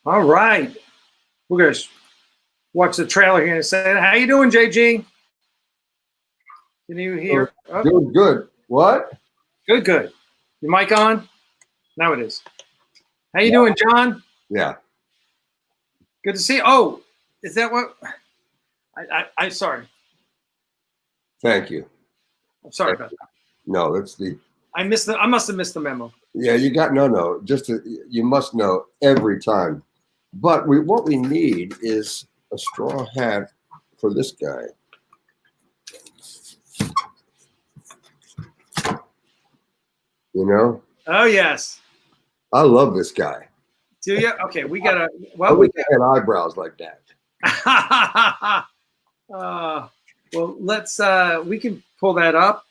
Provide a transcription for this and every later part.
All right. We're going to watch the trailer here in a second. How you doing, JG? Can you hear? Oh. Doing good. What? Good, good. Your mic on? Now it is. How you doing, John? Yeah. Good to see you. Oh, is that what? I'm sorry. Thank you. I'm sorry about that. No, that's the. I must have missed the memo. Yeah, you got no. You must know every time. But what we need is a straw hat for this guy. You know? Oh yes. I love this guy. Do you? Okay, we gotta. Well, we had eyebrows like that. Well, let's. We can pull that up.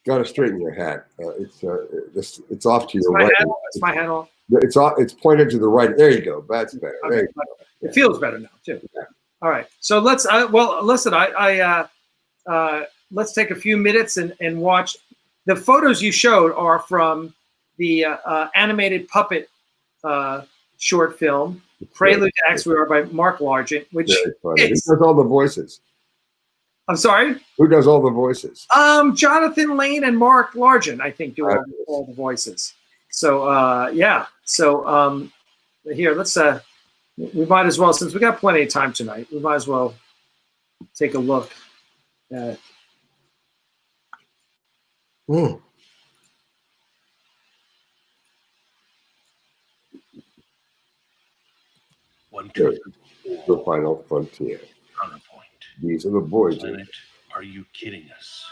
Got to straighten your hat. It's off to your right. It's my hat off. It's pointed to the right. There you go. That's better. Okay. There you go. It feels better now too. Yeah. All right. So let's. Well, listen. Let's take a few minutes and watch. The photos you showed are from the animated puppet short film, Prelude to Axanar by Mark Largent, which who does all the voices? I'm sorry? Who does all the voices? Jonathan Lane and Mark Largent, I think, do all the voices. So, yeah. So, here, let's, we might as well, since we got plenty of time tonight, we might as well take a look at. Mm. The final frontier. Counterpoint. These are the boys. Planet, are you kidding us?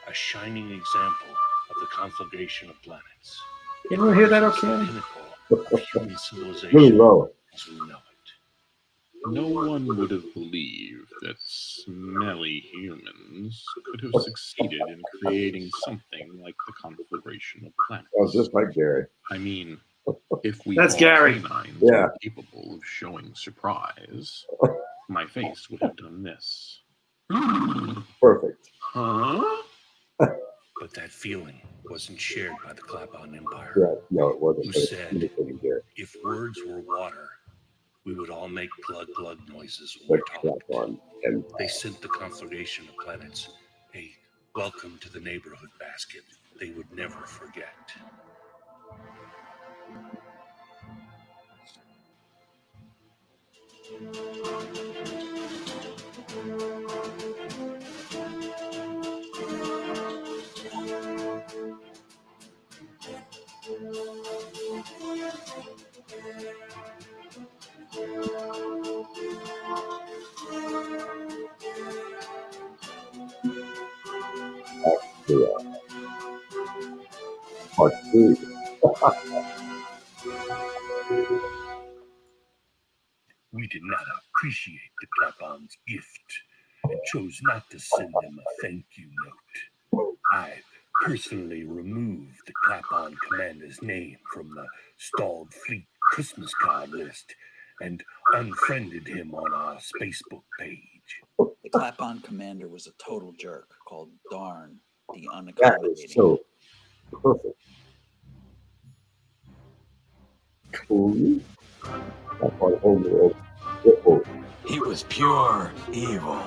A shining example of the conflagration of planets. You ever hear that okay? Pinnacle of human civilization Really low. as we know it. No one would have believed that smelly humans could have succeeded in creating something like the conflagration of planets. Oh, just like Gary. I mean, if we That's all Gary. canines Yeah. were capable of showing surprise, my face would have done this. Perfect. Huh? But that feeling wasn't shared by the Clapon Empire. Yeah, no, it wasn't. Who But it's said, communicating there. if words were water, we would all make glug noises when But we talked. on and They sent the conflagration of planets a welcome to the neighborhood basket they would never forget. part 2. We did not appreciate the Clapon's gift and chose not to send them a thank you note. I personally removed the Clapon commander's name from the stalled fleet Christmas card list and unfriended him on our Spacebook page. The Clapon commander was a total jerk called Darn the That Unaccommodating. is so perfect. Cool. That's our whole world. He was pure evil.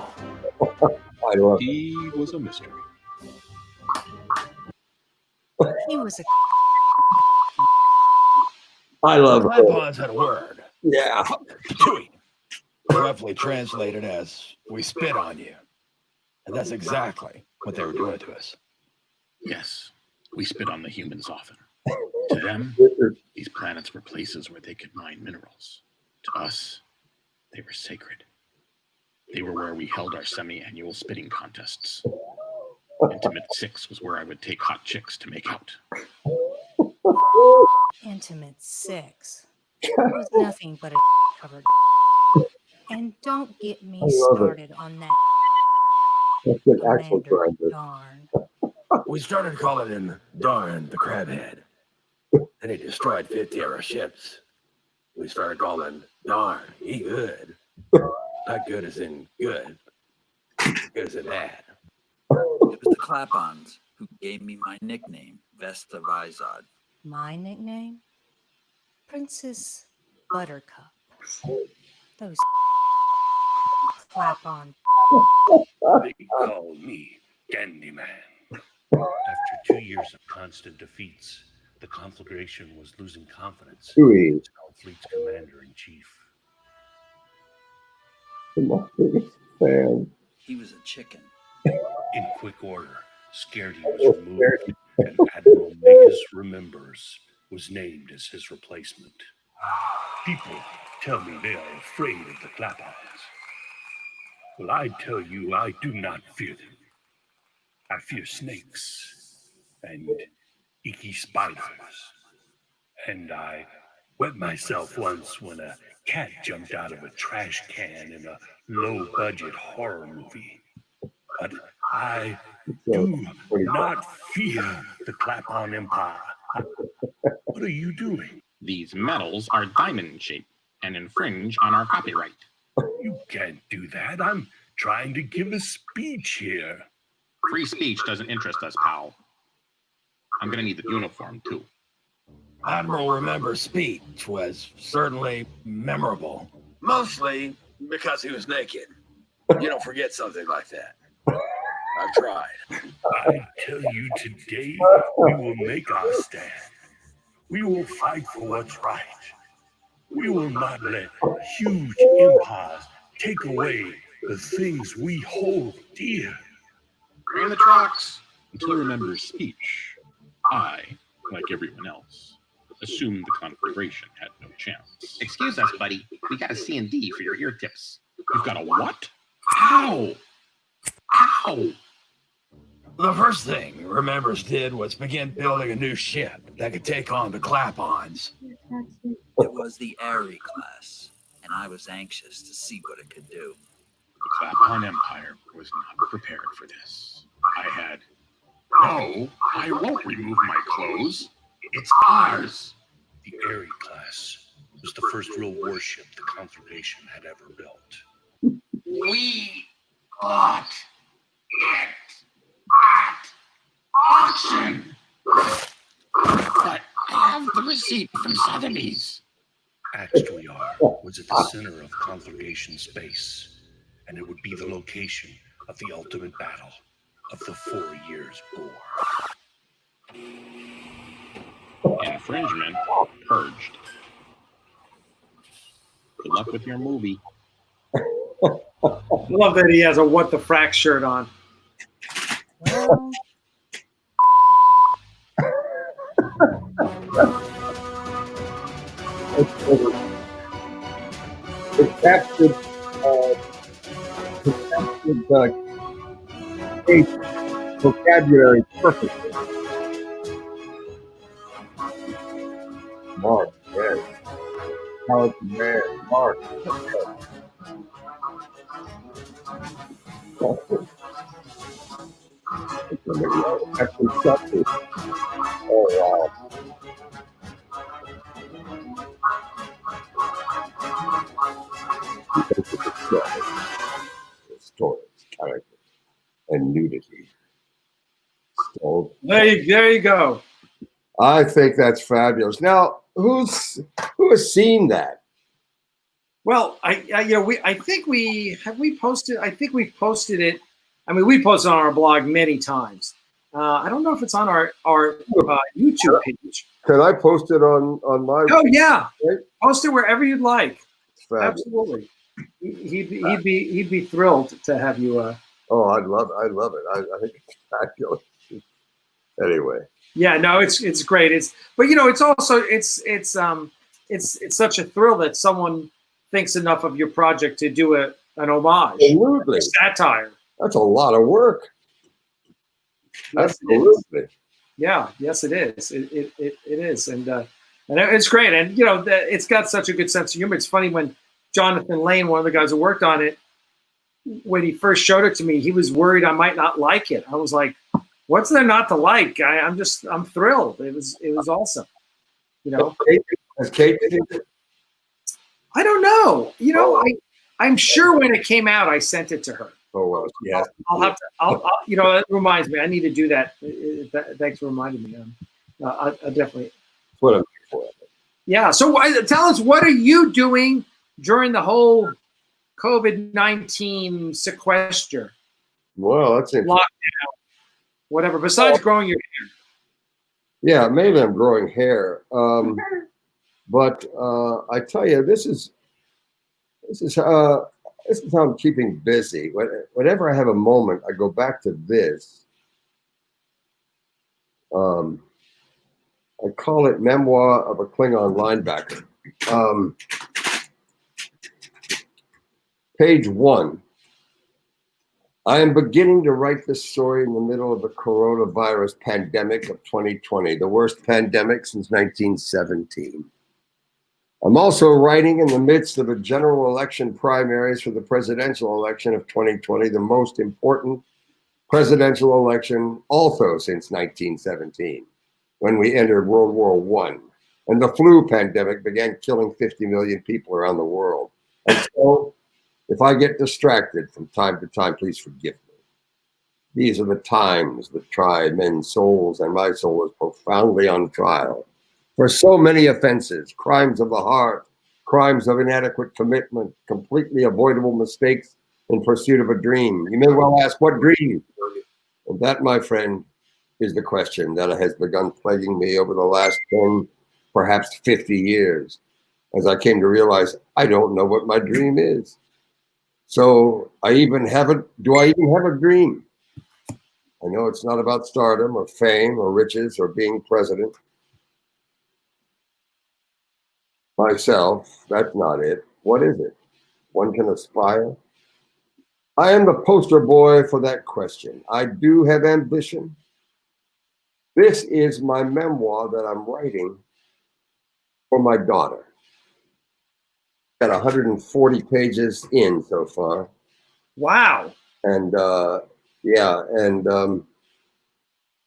I love it. He was a mystery. He was a I love it. Clapons had a word. Yeah. Chewy. Roughly translated as, we spit on you. And that's exactly what they were doing to us. Yes, we spit on the humans often. To them, these planets were places where they could mine minerals. To us, they were sacred. They were where we held our semi-annual spitting contests. Intimate 6 was where I would take hot chicks to make out. intimate 6. It was nothing but a covered. And don't get me started on that. That's an actual Commander grinder. Darn. We started calling him Darn the Crabhead. Then he destroyed 50 of our ships. We started calling Darn, he good. Not good as in good. Good as in bad. It was the Clapons who gave me my nickname, Vesta Vizod. My nickname? Princess Buttercup. Those clap on. They call me Candyman. After 2 years of constant defeats, the conflagration was losing confidence in Chewie. its fleet's commander-in-chief. My biggest fan. He was a chicken. In quick order, Scaredy was removed, and Admiral Magus Remembers was named as his replacement. People tell me they are afraid of the Clap-Ons. Well, I tell you, I do not fear them. I fear snakes and icky spiders. And I wet myself once when a cat jumped out of a trash can in a low-budget horror movie. But I do not fear the Clap-On Empire. What are you doing? These medals are diamond-shaped and infringe on our copyright. You can't do that. I'm trying to give a speech here. Free speech doesn't interest us, pal. I'm gonna need the uniform, too. Admiral Remember's speech was certainly memorable, mostly because he was naked. You don't forget something like that. I've tried. I tell you today, we will make our stand. We will fight for what's right. We will not let huge empires take away the things we hold dear. Bring the trucks. Until Remember's speech, I, like everyone else, assumed the conflagration had no chance. Excuse us, buddy. We got a C&D for your ear tips. You've got a what? Ow! Ow! The first thing Remembers did was begin building a new ship that could take on the Clap-Ons. It was the Airy class, and I was anxious to see what it could do. The Clap-On Empire was not prepared for this. No, I won't remove my clothes. It's ours. The Airy class was the first real warship the conflagration had ever built. We bought it at auction. But I have the receipt from Sotheby's. Axanar was at the center of conflagration space, and it would be the location of the ultimate battle of the 4 Years' War. Infringement purged. Good luck with your movie. I love that he has a What the Frack shirt on. Well, It captured Kate's vocabulary perfectly. Mark, yes. How man, Mark. Actually, something. Oh wow. Because of the story, character, and nudity. So, There you go. I think that's fabulous. Now, who has seen that? Well, I think we posted. I think we've posted it. I mean, we posted on our blog many times. I don't know if it's on our YouTube page. Can I post it on my? Oh yeah, Right? post it wherever you'd like. Fabulous. Absolutely. He'd be thrilled to have you. Oh, I love it. I think it's fabulous. Anyway. Yeah, no, it's great. But it's also it's such a thrill that someone thinks enough of your project to do an homage, Absolutely. a satire. That's a lot of work. Yes, it is. Absolutely. Yeah, yes, it is. It is, and it's great. And it's got such a good sense of humor. It's funny when Jonathan Lane, one of the guys who worked on it, when he first showed it to me, he was worried I might not like it. I was like, "What's there not to like?" I'm thrilled. It was awesome. Has Kate seen it? I don't know. I'm sure when it came out, I sent it to her. Oh well, yes. I'll have to. That reminds me. I need to do that. Thanks for reminding me. I'll definitely. What I'm for. Yeah. So tell us, what are you doing during the whole COVID-19 sequester, Well, that's interesting. lockdown, whatever, besides growing your hair? Yeah, mainly I'm growing hair. But I tell you, this is how I'm keeping busy. Whenever I have a moment, I go back to this. I call it Memoir of a Klingon Linebacker. Page 1. I am beginning to write this story in the middle of the coronavirus pandemic of 2020, the worst pandemic since 1917. I'm also writing in the midst of a general election primaries for the presidential election of 2020, the most important presidential election also since 1917, when we entered World War I, and the flu pandemic began killing 50 million people around the world. And so, if I get distracted from time to time, please forgive me. These are the times that try men's souls, and my soul is profoundly on trial. For so many offenses, crimes of the heart, crimes of inadequate commitment, completely avoidable mistakes in pursuit of a dream. You may well ask, what dream? And that, my friend, is the question that has begun plaguing me over the last 10, perhaps 50 years, as I came to realize I don't know what my dream is. So do I even have a dream? I know it's not about stardom or fame or riches or being president. Myself, that's not it. What is it? One can aspire. I am the poster boy for that question. I do have ambition. This is my memoir that I'm writing for my daughter. Got 140 pages in so far. Wow. And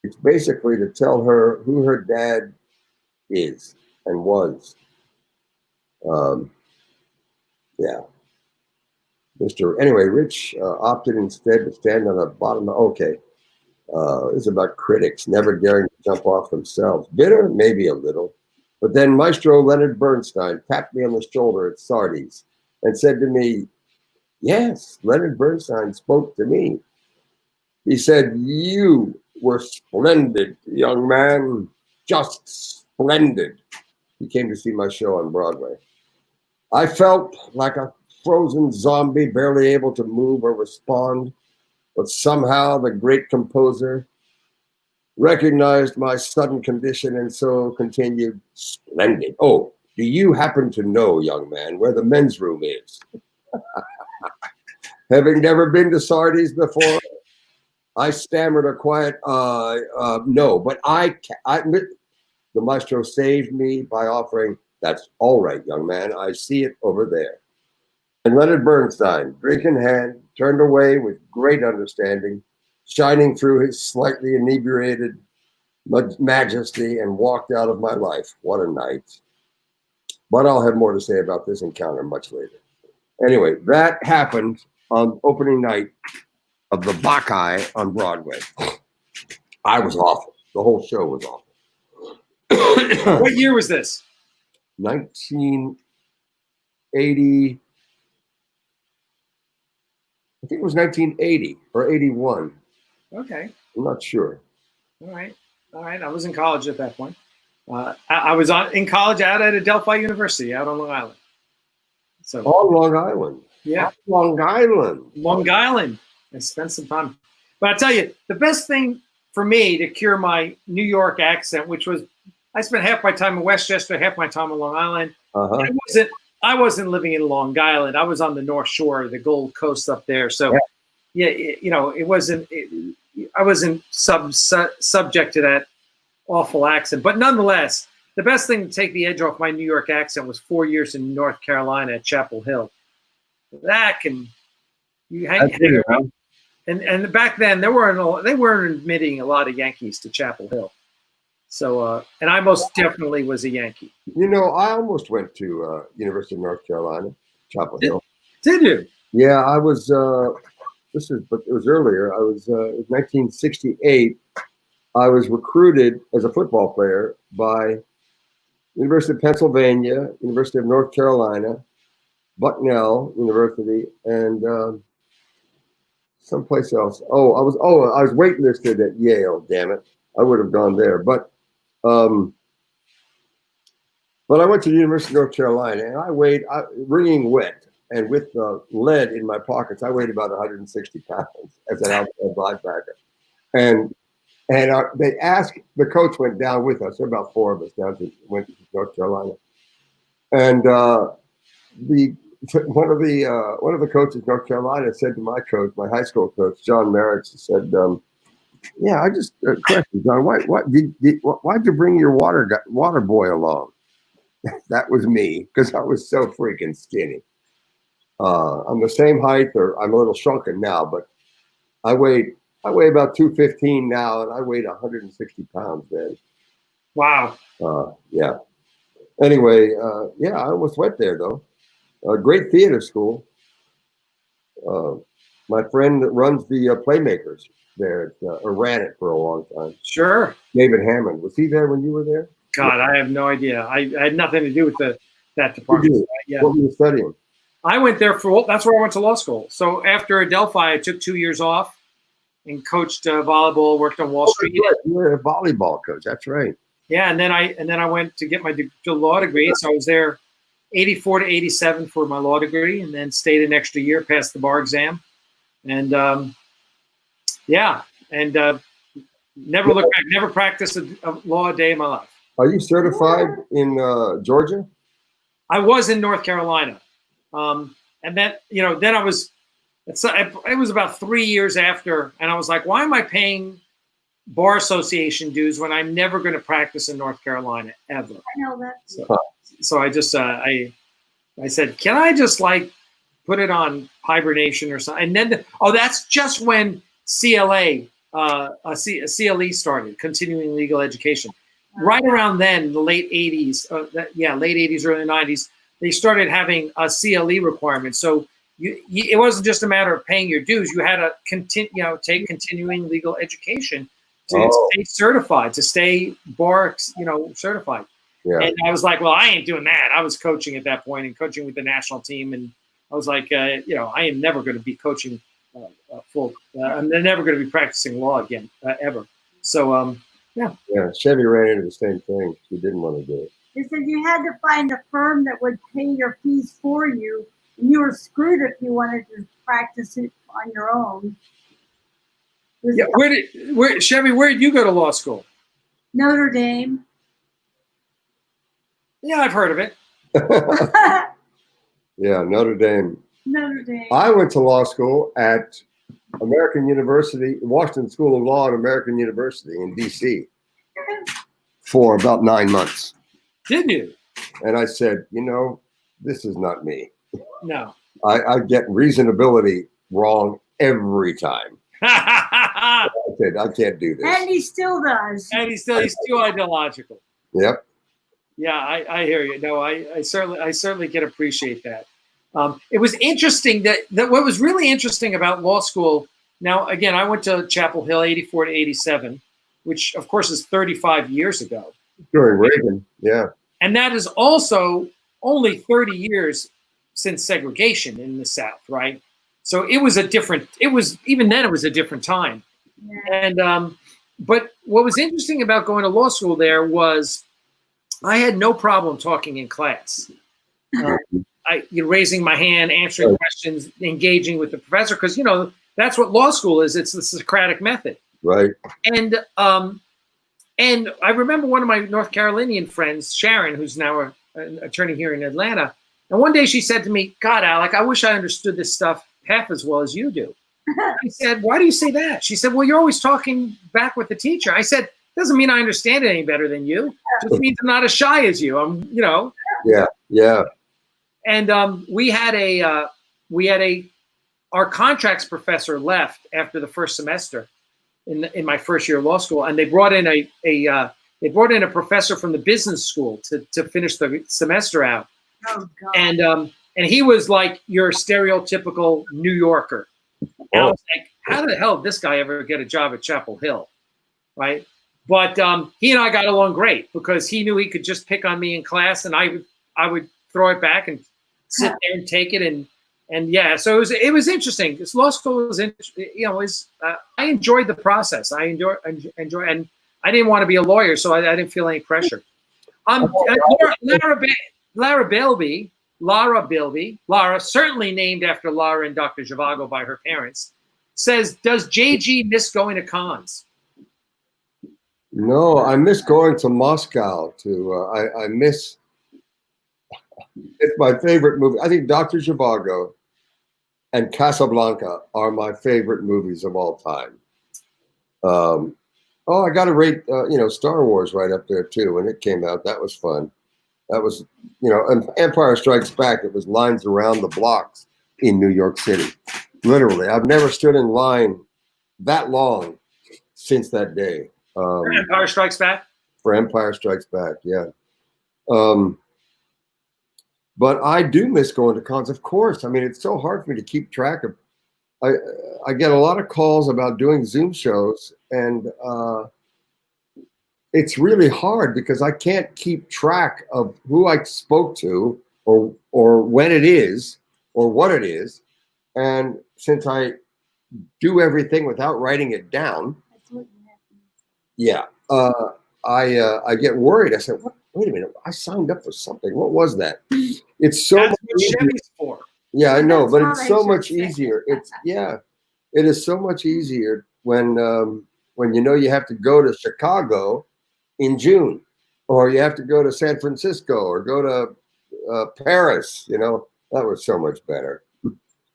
it's basically to tell her who her dad is and was. Anyway, Rich opted instead to stand on the bottom. Okay. This is about critics never daring to jump off themselves. Bitter? Maybe a little. But then Maestro Leonard Bernstein tapped me on the shoulder at Sardi's and said to me, yes, Leonard Bernstein spoke to me. He said, you were splendid, young man, just splendid. He came to see my show on Broadway. I felt like a frozen zombie, barely able to move or respond, but somehow the great composer recognized my sudden condition and so continued, splendid. Oh, do you happen to know, young man, where the men's room is? Having never been to Sardi's before, I stammered a quiet, no, but the maestro saved me by offering, that's all right, young man, I see it over there. And Leonard Bernstein, drink in hand, turned away with great understanding, shining through his slightly inebriated majesty, and walked out of my life. What a night. But I'll have more to say about this encounter much later. Anyway, that happened on opening night of the Bacchae on Broadway. I was awful. The whole show was awful. What year was this? 1980. I think it was 1980 or 81. Okay. I'm not sure. All right. I was in college at that point. I was in college out at Adelphi University out on Long Island. So on Long Island. Yeah. Long Island. Long Island. I spent some time. But I tell you, the best thing for me to cure my New York accent, which was, I spent half my time in Westchester, half my time on Long Island. I wasn't living in Long Island. I was on the North Shore, the Gold Coast up there. So, it wasn't. I wasn't subject to that awful accent. But nonetheless, the best thing to take the edge off my New York accent was 4 years in North Carolina at Chapel Hill. That can you hang around. And back then they weren't admitting a lot of Yankees to Chapel Hill. So, and I most definitely was a Yankee. You know, I almost went to University of North Carolina, Chapel Hill. Did you? Yeah, I was. But it was earlier. I was. It was 1968. I was recruited as a football player by University of Pennsylvania, University of North Carolina, Bucknell University, and someplace else. I was waitlisted at Yale. Damn it, I would have gone there, but I went to the University of North Carolina, and I weighed, wringing wet, and with lead in my pockets, I weighed about 160 pounds as an outside linebacker. And they asked, the coach went down with us. There were about 4 of us went to North Carolina, and one of the coaches in North Carolina said to my coach, my high school coach, John Merritt, said, "Yeah, I just question, John, why'd you bring your water boy along?" That was me, because I was so freaking skinny. I'm the same height, or I'm a little shrunken now, but I weigh about 215 now, and I weighed 160 pounds then. Wow. Yeah. Anyway, yeah, I almost went there though. A great theater school. My friend that runs the Playmakers there, or ran it for a long time. Sure. David Hammond, was he there when you were there? God, I have no idea. I had nothing to do with that department. Yeah. What were you studying? I went there that's where I went to law school. So after Adelphi, I took 2 years off and coached volleyball, worked on Wall Street. Right. You were a volleyball coach. That's right. Yeah, and then I went to get my law degree. So I was there 84 to 87 for my law degree, and then stayed an extra year, passed the bar exam, and never looked back. Never practiced a law a day in my life. Are you certified in Georgia? I was in North Carolina, and then then I was. It was about 3 years after, and I was like, why am I paying bar association dues when I'm never going to practice in North Carolina ever? I know that. So I just I said, can I just put it on hibernation or something? And then that's just when CLE started, continuing legal education. Right around then, the late 80s, late 80s, early 90s, they started having a CLE requirement. So it wasn't just a matter of paying your dues. You had to take continuing legal education to stay certified, to stay bar, certified. Yeah. And I was like, well, I ain't doing that. I was coaching at that point and coaching with the national team. And I was like, I am never going to be coaching full. I'm never going to be practicing law again, ever. So, yeah. Yeah, Chevy ran into the same thing. She didn't want to do it. They said you had to find a firm that would pay your fees for you. And you were screwed if you wanted to practice it on your own. Yeah, Chevy, where did you go to law school? Notre Dame. Yeah, I've heard of it. Yeah, Notre Dame. Notre Dame. I went to law school at American University, Washington School of Law at American University in D.C. for about 9 months. Did you? And I said, this is not me. No. I get reasonability wrong every time. I said, I can't do this. And he still does. And he's too ideological. Yep. Yeah, I hear you. No, I certainly can appreciate that. It was interesting that what was really interesting about law school. Now, again, I went to Chapel Hill 84 to 87, which of course is 35 years ago. During Reagan, yeah. And that is also only 30 years since segregation in the South, right? So even then it was a different time. Yeah. And but what was interesting about going to law school there was I had no problem talking in class. Raising my hand, answering questions, engaging with the professor, because that's what law school is. It's the Socratic method. Right. And I remember one of my North Carolinian friends, Sharon, who's now an attorney here in Atlanta. And one day she said to me, God, Alec, I wish I understood this stuff half as well as you do. I said, why do you say that? She said, well, you're always talking back with the teacher. I said, doesn't mean I understand it any better than you. It just means I'm not as shy as you. Yeah, yeah. And our contracts professor left after the first semester in my first year of law school, and they brought in a professor from the business school to finish the semester out. Oh, God. And he was like your stereotypical New Yorker. And I was like, how the hell did this guy ever get a job at Chapel Hill, right? But he and I got along great because he knew he could just pick on me in class, and I would throw it back and sit there and take it, and yeah. So it was interesting. This law school was, I enjoyed the process. I enjoy, and I didn't want to be a lawyer, so I didn't feel any pressure. Lara Bilby, certainly named after Lara and Dr. Zhivago by her parents, says, does JG miss going to cons? No, I miss going to Moscow. I miss. It's my favorite movie. I think Dr. Zhivago and Casablanca are my favorite movies of all time. I got to rate, Star Wars right up there too. When it came out, that was fun. That was, and Empire Strikes Back. It was lines around the blocks in New York City. Literally, I've never stood in line that long since that day. For Empire Strikes Back? For Empire Strikes Back, yeah. But I do miss going to cons, of course. I mean, it's so hard for me to keep track of. I get a lot of calls about doing Zoom shows, and it's really hard because I can't keep track of who I spoke to or when it is or what it is. And since I do everything without writing it down, yeah, I get worried. I said, wait a minute, I signed up for something. What was that? It's so That's much what easier. Chevy's for. Yeah, I know, That's but what it's I so should much say. easier. It is so much easier when you have to go to Chicago in June, or you have to go to San Francisco, or go to Paris. That was so much better.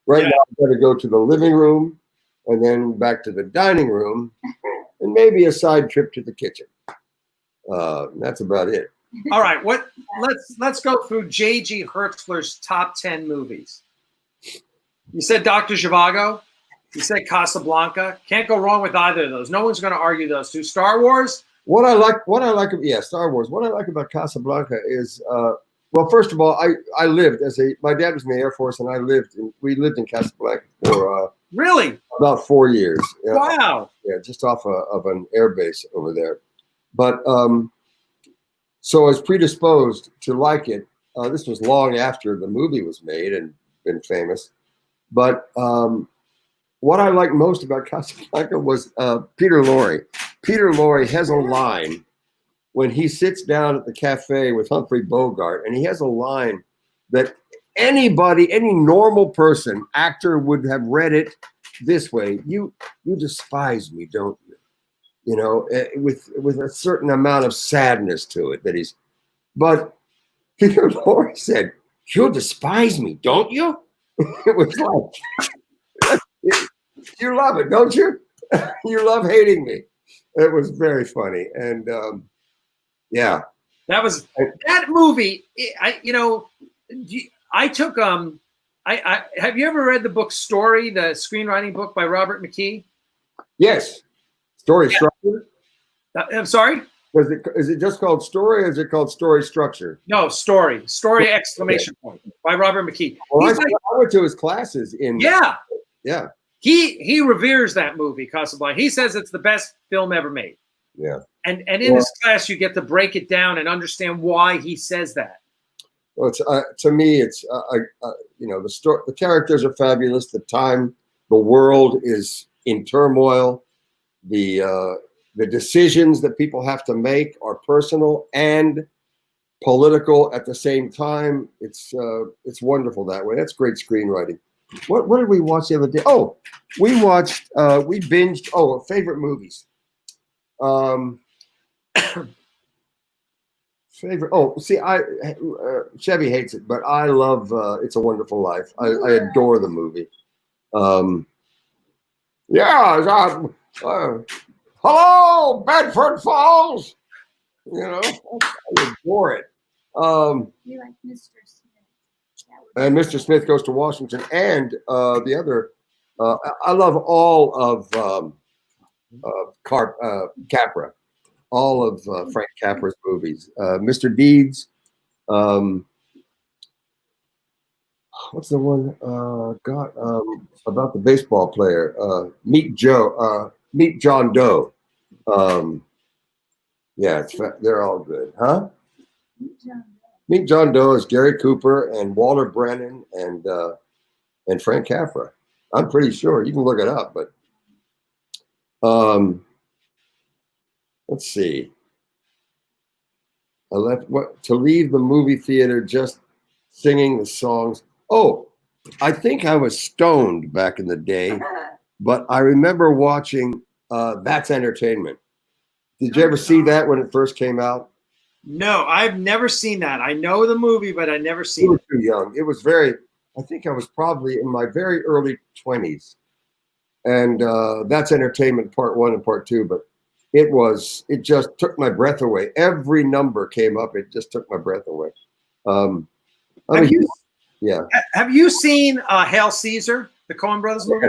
Right now, I've got to go to the living room, and then back to the dining room, and maybe a side trip to the kitchen. That's about it. All right, let's go through J.G. Hertzler's top 10 movies. You said Dr. Zhivago. You said Casablanca. Can't go wrong with either of those. No one's going to argue those two. Star Wars. What I like, Star Wars. What I like about Casablanca is, well, first of all, I lived my dad was in the Air Force, and we lived in Casablanca for really about 4 years. Wow. Yeah, just off of an air base over there. But so I was predisposed to like it. This was long after the movie was made and been famous. But what I liked most about Casablanca was Peter Lorre. Peter Lorre has a line when he sits down at the cafe with Humphrey Bogart, and he has a line that any normal person, actor, would have read it this way: "You despise me, don't you?" With a certain amount of sadness to it. But Peter Lorre said, "You despise me, don't you?" It was like, you love it, don't you? You love hating me. It was very funny, and yeah, that movie. I took I have you ever read the book Story, the screenwriting book by Robert McKee? Yes, Story Structure. I'm sorry. Is it just called Story, or is it called Story Structure? No, Story exclamation point by Robert McKee. Well, I went to his classes in. Yeah. He reveres that movie, Casablanca. He says it's the best film ever made. Yeah. And in his class, you get to break it down and understand why he says that. Well, to me, it's the characters are fabulous. The world is in turmoil. The decisions that people have to make are personal and political at the same time. It's wonderful that way. That's great screenwriting. What did we watch the other day? Oh, we binged favorite movies. Chevy hates it, but I love It's a Wonderful Life. I adore the movie. Hello, Bedford Falls. I adore it. You like Mr. Smith. And Mr. Smith Goes to Washington, and the other. I love all of Capra, all of Frank Capra's movies. Mr. Deeds. What's the one? About the baseball player. Meet John Doe. Yeah, they're all good, huh? Meet John Doe is Gary Cooper and Walter Brennan and Frank Capra. I'm pretty sure you can look it up, but let's see. I left to leave the movie theater just singing the songs. Oh, I think I was stoned back in the day, but I remember watching That's Entertainment. Did you ever see that when it first came out? No, I've never seen that. I know the movie, but I never You seen were it. too young. It was very, I think I was probably in my very early 20s. And That's Entertainment Part 1 and Part 2, but it just took my breath away. Every number came up, it just took my breath away. Have you seen Hail Caesar, the Coen Brothers movie?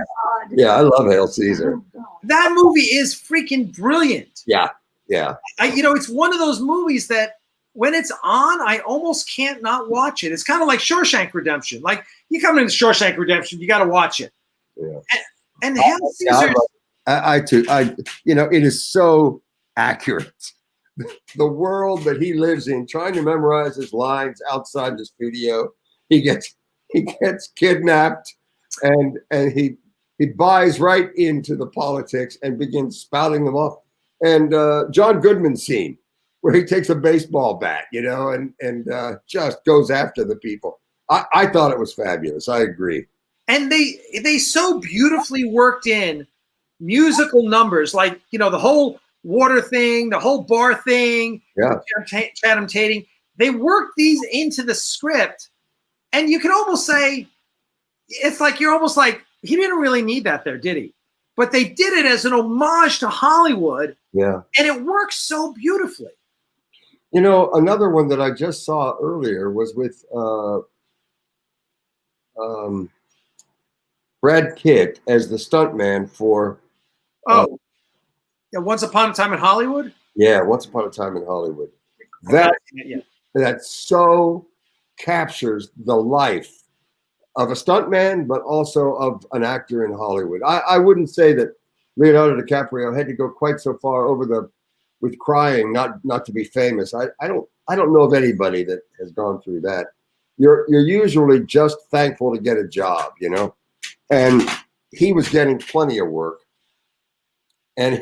Yeah, I love Hail Caesar. That movie is freaking brilliant. Yeah. It's one of those movies that when it's on, I almost can't not watch it. It's kind of like Shawshank Redemption. Like you come into Shawshank Redemption, you got to watch it. Yeah. And Hail Caesar. I too. It is so accurate. The world that he lives in, trying to memorize his lines outside the studio, he gets kidnapped, and he buys right into the politics and begins spouting them off. And John Goodman's scene where he takes a baseball bat, and just goes after the people. I thought it was fabulous. I agree. And they so beautifully worked in musical numbers, like the whole water thing, the whole bar thing, Chatham Tating. They worked these into the script, and you can almost say it's like you're almost like he didn't really need that there, did he? But they did it as an homage to Hollywood. Yeah, and it works so beautifully. Another one that I just saw earlier was with Brad Pitt as the stuntman for. Once Upon a Time in Hollywood. Yeah, Once Upon a Time in Hollywood. That so captures the life of a stuntman, but also of an actor in Hollywood. I wouldn't say that Leonardo DiCaprio had to go quite so far with crying, not to be famous. I don't know of anybody that has gone through that. You're usually just thankful to get a job, and he was getting plenty of work. And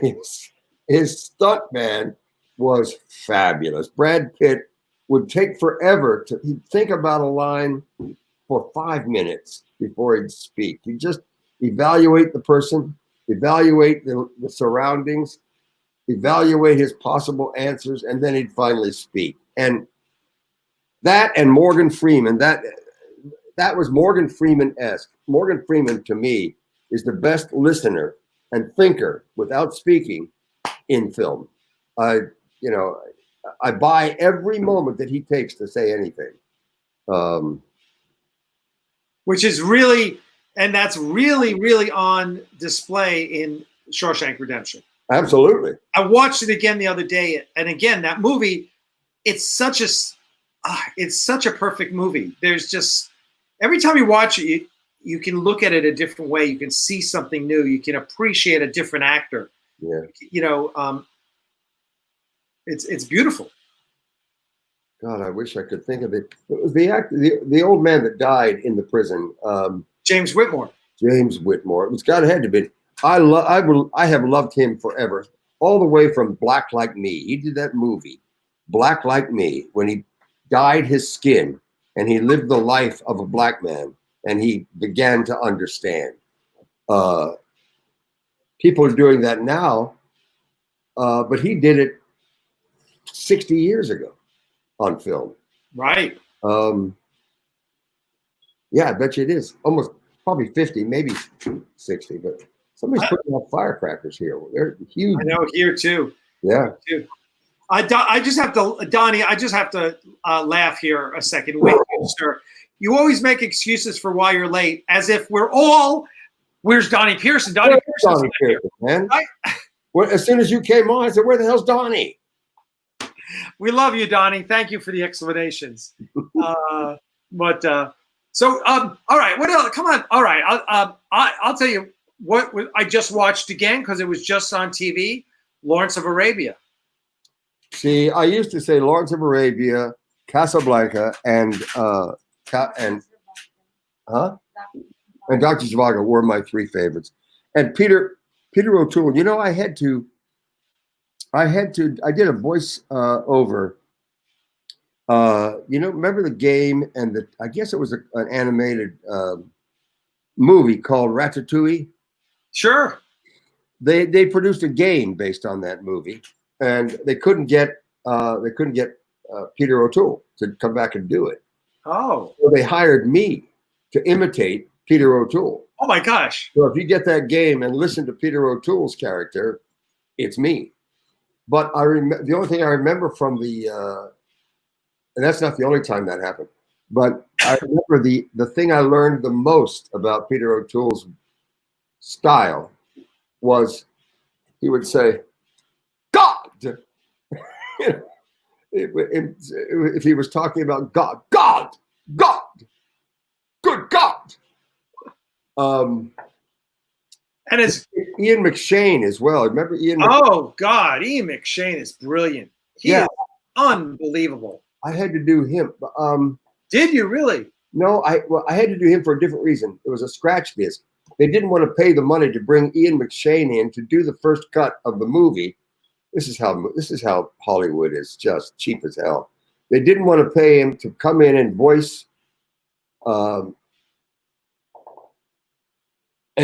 his stuntman was fabulous. Brad Pitt would take forever he'd think about a line for 5 minutes before he'd speak. He'd just evaluate the person, evaluate the surroundings, evaluate his possible answers, and then he'd finally speak. And that and Morgan Freeman, that was Morgan Freeman-esque. Morgan Freeman, to me, is the best listener and thinker without speaking in film. I buy every moment that he takes to say anything. Which is really, and that's really, really on display in Shawshank Redemption. Absolutely. I watched it again the other day, and again, that movie, it's such a perfect movie. There's just, every time you watch it, you can look at it a different way. You can see something new. You can appreciate a different actor. Yeah. It's beautiful. God, I wish I could think of it. It was the actor, the old man that died in the prison. James Whitmore. James Whitmore. It was God had to be. I have loved him forever, all the way from Black Like Me. He did that movie, Black Like Me, when he dyed his skin and he lived the life of a black man. And he began to understand. People are doing that now, but he did it 60 years ago on film. Right. Yeah, I bet you it is. Almost probably 50, maybe 60, but somebody's putting out firecrackers here. They're huge. I know, here too. Yeah. Too. I just have to, Donnie, laugh here a second with you, sir. You always make excuses for why you're late, as if where's Donnie Pearson? Donnie Pearson, man. Right? Well, as soon as you came on, I said, where the hell's Donnie? We love you, Donnie. Thank you for the explanations. All right. What else? Come on. All right. I'll tell you what I just watched again because it was just on TV. Lawrence of Arabia. See, I used to say Lawrence of Arabia, Casablanca, and Dr. Zhivago were my three favorites. And Peter O'Toole. You know, I did a voice over. Remember the game and I guess it was an animated movie called Ratatouille. Sure. They produced a game based on that movie, and they couldn't get Peter O'Toole to come back and do it. Oh. So they hired me to imitate Peter O'Toole. Oh my gosh. So if you get that game and listen to Peter O'Toole's character, it's me. But the only thing I remember from and that's not the only time that happened, but I remember the thing I learned the most about Peter O'Toole's style was he would say, God! If he was talking about God, good God. And it's Ian McShane as well. Remember Ian McShane? Oh God, Ian McShane is brilliant. He is unbelievable. I had to do him. Did you really? No, I had to do him for a different reason. It was a scratch disc. They didn't want to pay the money to bring Ian McShane in to do the first cut of the movie. This is how Hollywood is, just cheap as hell. They didn't want to pay him to come in and voice and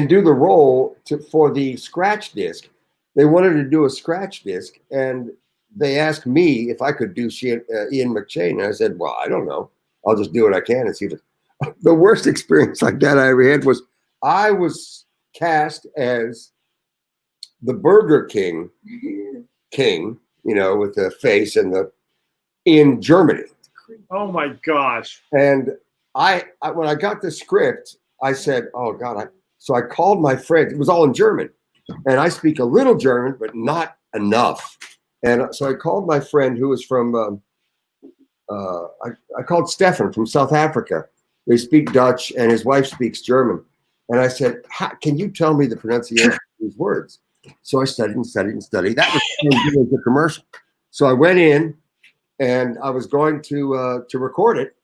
do the role for the scratch disc. They wanted to do a scratch disc, and they asked me if I could do Ian McShane. And I said, well, I don't know. I'll just do what I can and see if the worst experience like that I ever had was I was cast as the Burger King, with the face and in Germany. Oh my gosh. And I when I got the script, I said, oh God. So I called my friend. It was all in German. And I speak a little German, but not enough. And so I called my friend who was from, I called Stefan from South Africa. They speak Dutch and his wife speaks German. And I said, can you tell me the pronunciation of these words? So I studied and studied and studied. That was the commercial. So I went in and I was going to record it.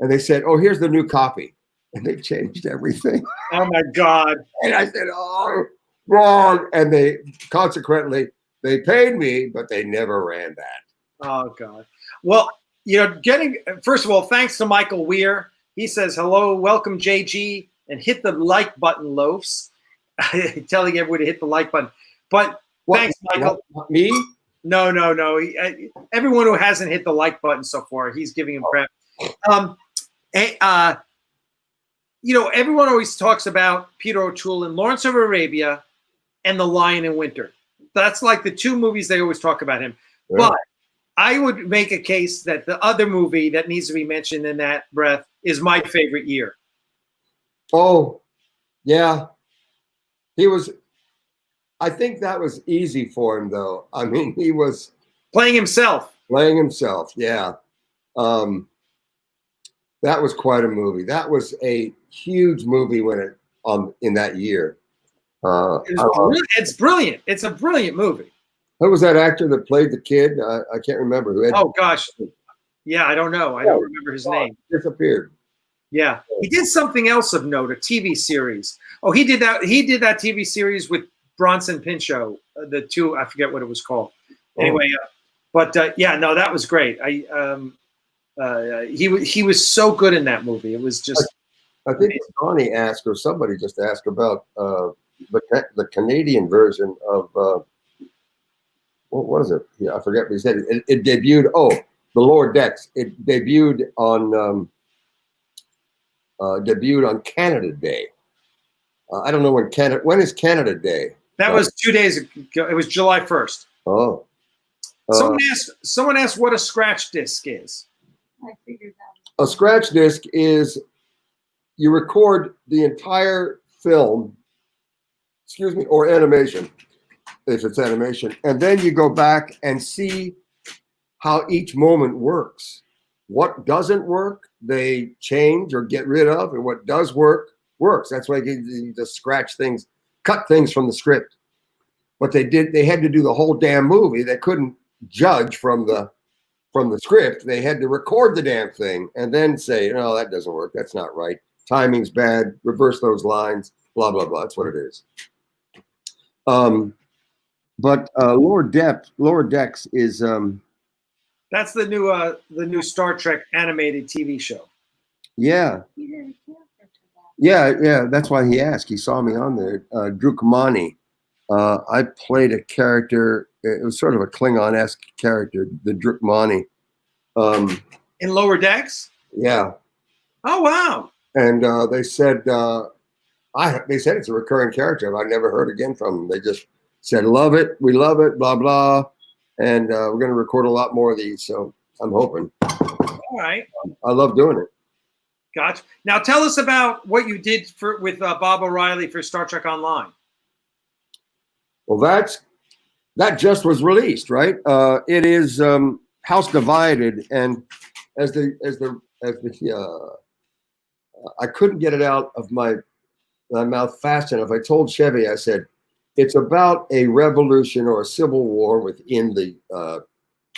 And they said, oh, here's the new copy. And they changed everything. Oh my God. And I said, oh, wrong. And they consequently, they paid me, but they never ran that. Oh God. Well, first of all, thanks to Michael Weir. He says, hello, welcome JG, and hit the like button, loafs. Telling everyone to hit the like button. But thanks, Michael. Not me? No. Everyone who hasn't hit the like button so far, he's giving him crap. Everyone always talks about Peter O'Toole in Lawrence of Arabia and The Lion in Winter. That's like the two movies they always talk about him. Yeah. But I would make a case that the other movie that needs to be mentioned in that breath is My Favorite Year. Oh, yeah. I think that was easy for him, though. I mean, he was playing himself. Yeah. That was quite a movie. That was a huge movie in that year. It's brilliant. It's a brilliant movie. Who was that actor that played the kid? I can't remember. Oh gosh, yeah, I don't know. I don't remember his name. Disappeared. Yeah, he did something else of note, a TV series. Oh, he did that. He did that TV series with Bronson Pinchot. The two, I forget what it was called. Anyway, that was great. He was so good in that movie. It was just. I think Donnie asked, or somebody just asked about the Canadian version of what was it? Yeah, I forget what he said. It debuted. Oh, The Lower Decks. It debuted on Canada Day. I don't know when is Canada Day? That was 2 days ago. It was July 1st. Oh. Someone asked what a scratch disc is. I figured that. A scratch disc is you record the entire film, or animation, if it's animation, and then you go back and see how each moment works. What doesn't work, they change or get rid of, and what does work, works. That's why you just scratch things, cut things from the script. But they had to do the whole damn movie. They couldn't judge from the script. They had to record the damn thing and then say, no, that doesn't work. That's not right. Timing's bad. Reverse those lines. Blah blah blah. That's what it is. But Lower Decks is That's the new Star Trek animated TV show. yeah. You did a character to that. Yeah. That's why he asked. He saw me on there. Drukmani. I played a character. It was sort of a Klingon-esque character, the Drukmani. In Lower Decks? Yeah. Oh wow. And they said it's a recurring character. I've never heard again from them. They just said, love it, we love it, blah blah, and we're going to record a lot more of these. So I'm hoping. All right. I love doing it. Gotcha. Now tell us about what you did with Bob O'Reilly for Star Trek Online. Well, that just was released, right? It is House Divided, and as the I couldn't get it out of my mouth fast enough. I told Chevy, I said, it's about a revolution or a civil war within the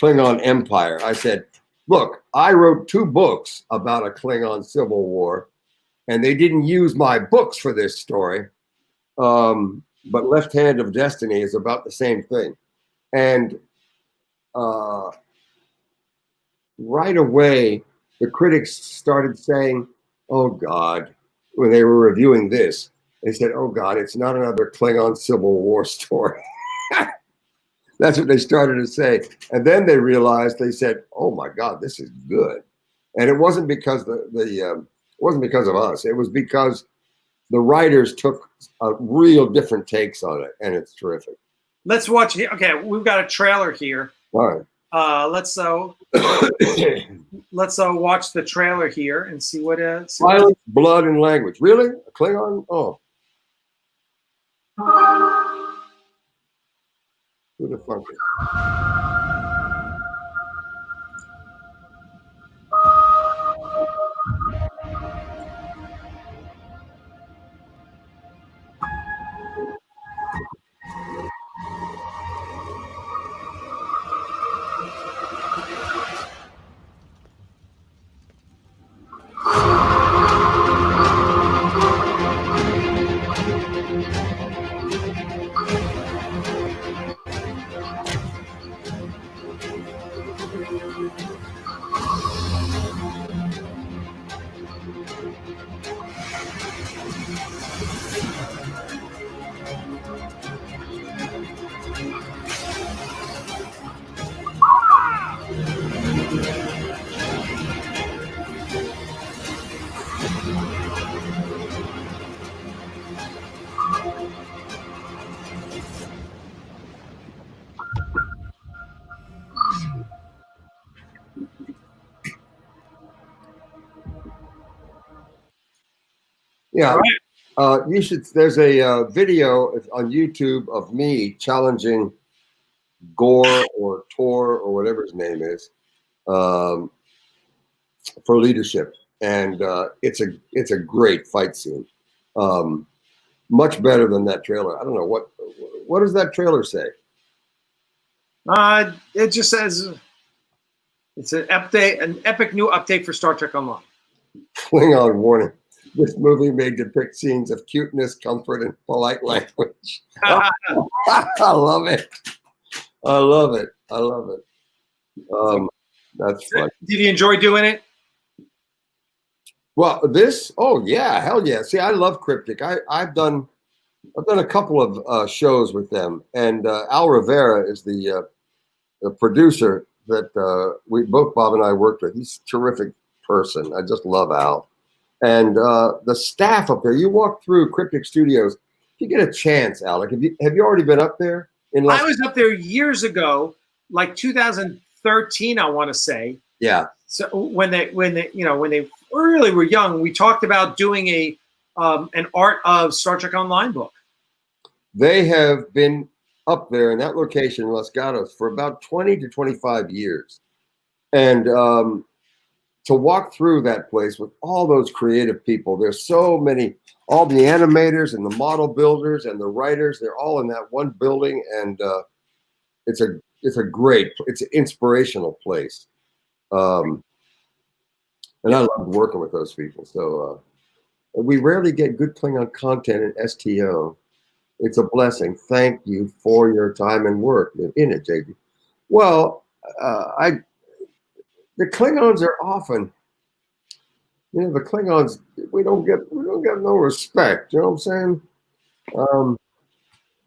Klingon Empire. I said, look, I wrote 2 books about a Klingon civil war, and they didn't use my books for this story. But Left Hand of Destiny is about the same thing. And right away, the critics started saying, oh, God, when they were reviewing this, they said, oh, God, it's not another Klingon Civil War story. That's what they started to say. And then they realized, they said, oh, my God, this is good. And it wasn't because it wasn't because of us. It was because the writers took real different takes on it, and it's terrific. Let's watch it. Okay, we've got a trailer here. All right. Let's watch the trailer here and see what Violence, blood, and language. Really? A Klingon? Oh. Who the fuck is? Yeah, you should. There's a video on YouTube of me challenging Gore or Tor or whatever his name is for leadership, and it's a great fight scene. Much better than that trailer. I don't know what does that trailer say. It just says it's an update, an epic new update for Star Trek Online. Klingon warning. This movie may depict scenes of cuteness, comfort, and polite language. I love it. I love it. I love it. That's fun. Did you enjoy doing it? Well, oh yeah, hell yeah. See, I love Cryptic. I've done a couple of shows with them, and Al Rivera is the producer that both Bob and I worked with. He's a terrific person. I just love Al. And the staff up there, you walk through Cryptic Studios, if you get a chance, Alec, have you already been up there? I was up there years ago, like 2013, I want to say. Yeah. So when they really were young, we talked about doing an Art of Star Trek Online book. They have been up there in that location in Los Gatos for about 20 to 25 years. And to walk through that place with all those creative people, there's so many, all the animators and the model builders and the writers, they're all in that one building. And it's it's an inspirational place. And I love working with those people. So we rarely get good Klingon content in STO. It's a blessing. Thank you for your time and work in it, JB. Well, the Klingons are often, the Klingons, we don't get no respect. You know what I'm saying?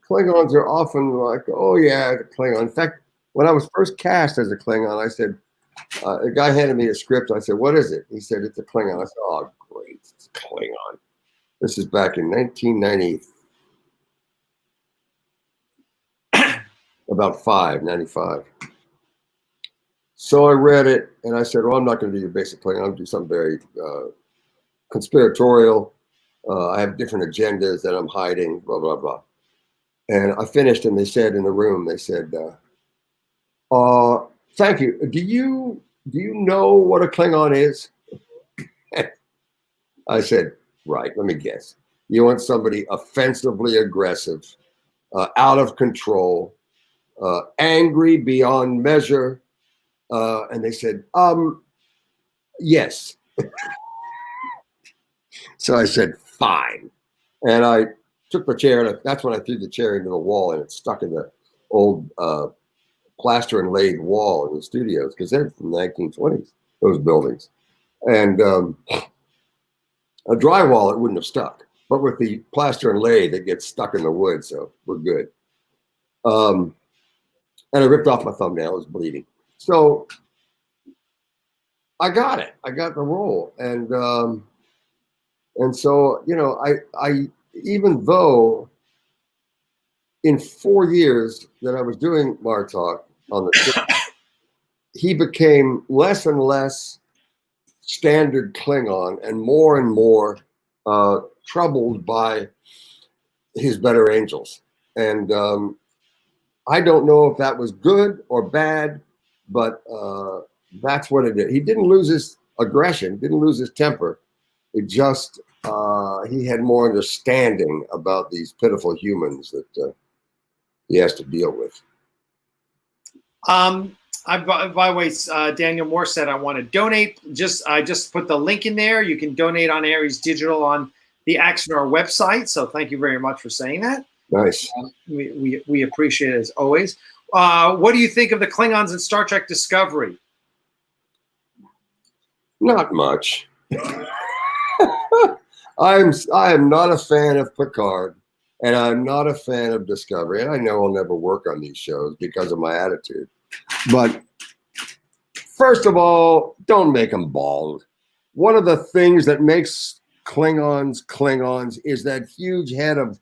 Klingons are often like, oh yeah, the Klingon. In fact, when I was first cast as a Klingon, I said, a guy handed me a script. I said, what is it? He said, it's a Klingon. I said, oh, great, it's a Klingon. This is back in 1990, about 95. So I read it, and I said, well, I'm not going to do your basic Klingon. I'm going to do something very conspiratorial. I have different agendas that I'm hiding, blah, blah, blah. And I finished, and they said in the room, they said, thank you. Do you know what a Klingon is? I said, right, let me guess. You want somebody offensively aggressive, out of control, angry beyond measure. And they said, yes. So I said, fine. And I took the chair, and that's when I threw the chair into the wall, and it stuck in the old plaster and laid wall in the studios, because they're from the 1920s, those buildings. And a drywall, it wouldn't have stuck. But with the plaster and laid, it gets stuck in the wood, so we're good. And I ripped off my thumbnail, it was bleeding. So I got it. I got the role. And so, I even though in 4 years that I was doing Martok on the show, he became less and less standard Klingon and more troubled by his better angels. And I don't know if that was good or bad, but that's what it is. He didn't lose his aggression, didn't lose his temper. It just, he had more understanding about these pitiful humans that he has to deal with. By the way, Daniel Moore said, I want to donate. I just put the link in there. You can donate on Aries Digital on the Axanar website. So thank you very much for saying that. Nice. We appreciate it as always. What do you think of the Klingons in Star Trek Discovery? Not much. I am not a fan of Picard, and I'm not a fan of Discovery. And I know I'll never work on these shows because of my attitude. But first of all, don't make them bald. One of the things that makes Klingons is that huge head of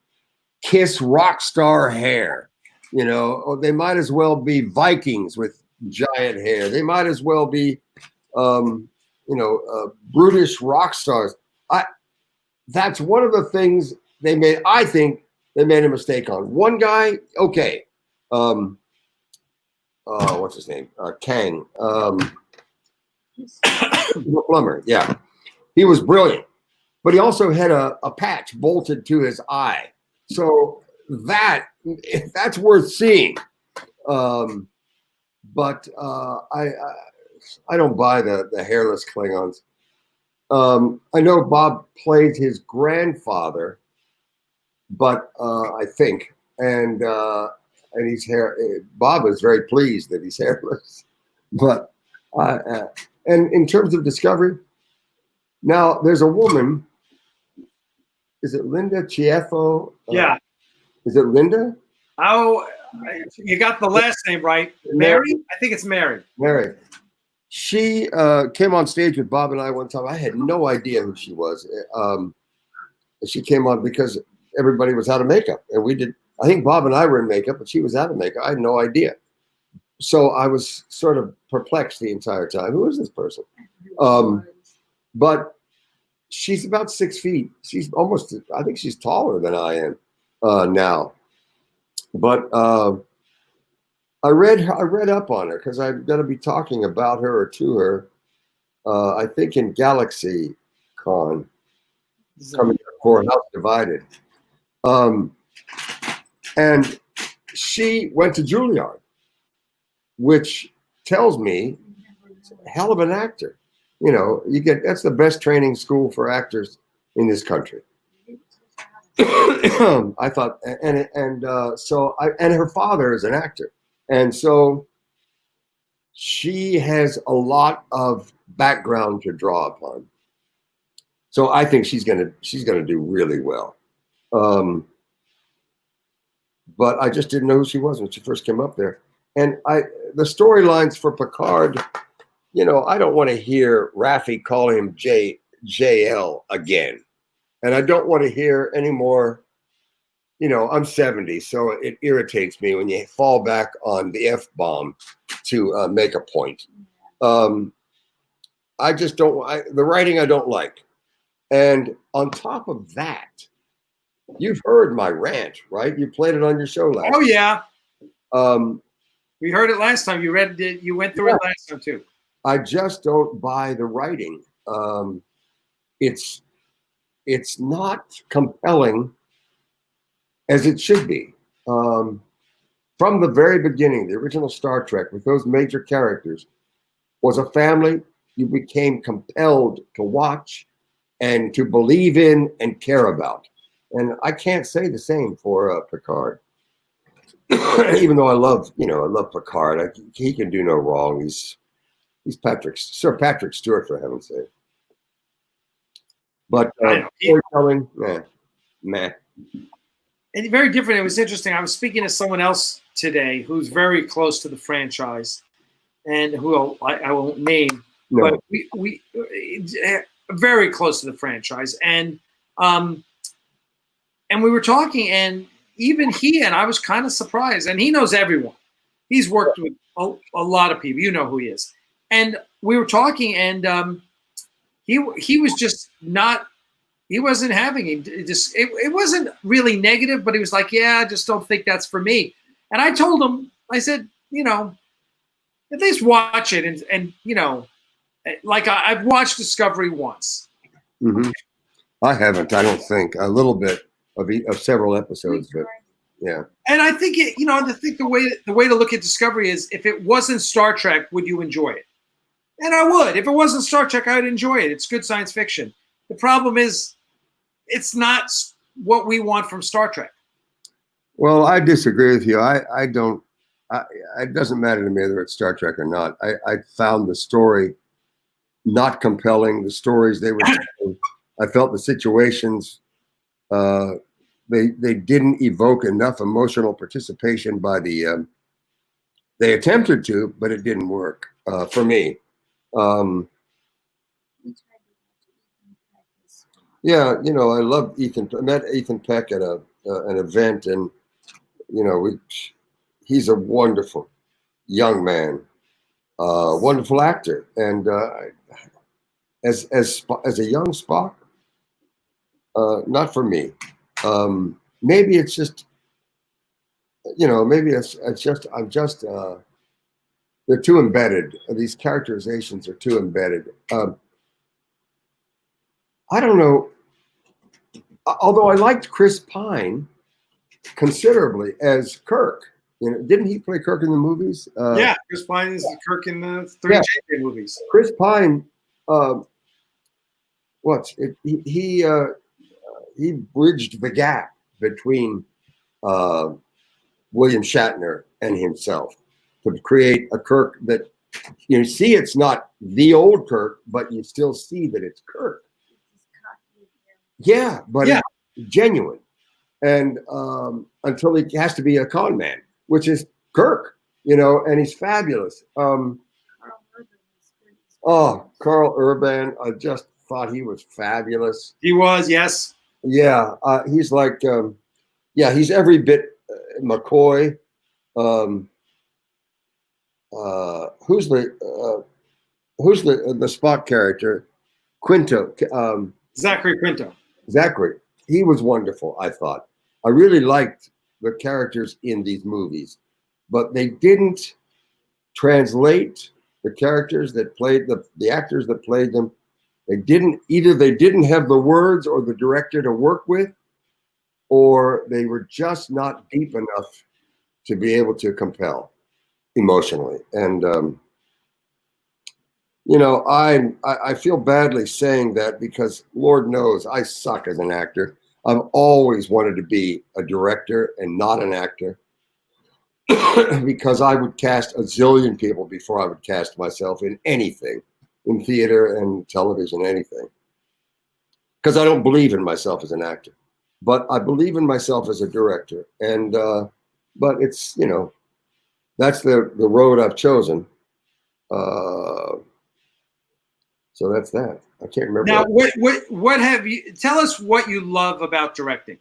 Kiss rock star hair. Or they might as well be Vikings with giant hair. They might as well be, brutish rock stars. That's one of the things they made. I think they made a mistake on. One guy, okay. What's his name? Kang. Plumber, yeah. He was brilliant. But he also had a patch bolted to his eye. So that's worth seeing. But I don't buy the hairless Klingons. I know Bob played his grandfather, but I think, and he's Bob is very pleased that he's hairless. But and in terms of Discovery, now there's a woman. Is it Linda Chieffo? Yeah. Is it Linda? Oh, you got the last name right. Mary? I think it's Mary. Mary. She came on stage with Bob and I one time. I had no idea who she was. She came on because everybody was out of makeup. And we did, I think Bob and I were in makeup, but she was out of makeup. I had no idea. So I was sort of perplexed the entire time. Who is this person? But she's about 6 feet. She's almost, I think she's taller than I am now. But I read up on her because I'm going to be talking about her or to her, I think in Galaxy Con, coming for House Divided. And she went to Juilliard. which tells me hell of an actor. You know, that's the best training school for actors in this country. I thought, and her father is an actor, and so she has a lot of background to draw upon. So I think she's gonna do really well. But I just didn't know who she was when she first came up there. And the storylines for Picard, you know, I don't want to hear Raffi call him JL again. And I don't want to hear any more, you know, I'm 70, so it irritates me when you fall back on the F-bomb to make a point. I just don't, the writing I don't like. And on top of that, you've heard my rant, right? You played it on your show last time. Oh, yeah. We heard it last time. You read it. You went through it last time, too. I just don't buy the writing. It's not compelling as it should be. From the very beginning, the original Star Trek with those major characters was a family you became compelled to watch and to believe in and care about. And I can't say the same for Picard. Even though I love Picard. He can do no wrong. He's Sir Patrick Stewart, for heaven's sake. But storytelling, meh. And very different. It was interesting. I was speaking to someone else today who's very close to the franchise, and who I won't name, but we very close to the franchise, and we were talking, and even he and I was kind of surprised, and he knows everyone. He's worked with a lot of people. You know who he is, and we were talking, and he was just not. He wasn't having it. It wasn't really negative, but he was like, "Yeah, I just don't think that's for me." And I told him, I said, you know, at least watch it, and you know, like I've watched Discovery once. Mm-hmm. I haven't. I don't think a little bit of several episodes, but yeah. And I think the way to look at Discovery is, if it wasn't Star Trek, would you enjoy it? And I would. If it wasn't Star Trek, I would enjoy it. It's good science fiction. The problem is, it's not what we want from Star Trek. Well, I disagree with you. I don't. It doesn't matter to me whether it's Star Trek or not. I found the story not compelling. The stories they were telling, I felt the situations, they didn't evoke enough emotional participation by the. They attempted to, but it didn't work for me. Yeah, you know, I love Ethan. I met Ethan Peck at an event, and you know, he's a wonderful young man, wonderful actor, and as a young Spock, not for me. Maybe it's just, you know, maybe it's just they're too embedded. These characterizations are too embedded. I don't know. Although I liked Chris Pine considerably as Kirk. You know, didn't he play Kirk in the movies? Yeah, Chris Pine is Kirk in the three JJ movies. Chris Pine, he bridged the gap between William Shatner and himself to create a Kirk that you see. It's not the old Kirk, but you still see that it's Kirk. Yeah, but it's genuine. And until he has to be a con man, which is Kirk, you know, and he's fabulous. Carl Urban, I just thought he was fabulous. He was, yes. Yeah, he's like, he's every bit McCoy. Who's the Spock character? Quinto. Zachary Quinto. Zachary, he was wonderful, I thought. I really liked the characters in these movies, but they didn't translate the characters that played the actors that played them. They didn't have the words or the director to work with, or they were just not deep enough to be able to compel. emotionally. And you know, I feel badly saying that because Lord knows I suck as an actor. I've always wanted to be a director and not an actor because I would cast a zillion people before I would cast myself in anything, in theater and television, anything. Because I don't believe in myself as an actor, but I believe in myself as a director. And but it's, you know, that's the road I've chosen. So that's that. I can't remember. Now, what have you? Tell us what you love about directing.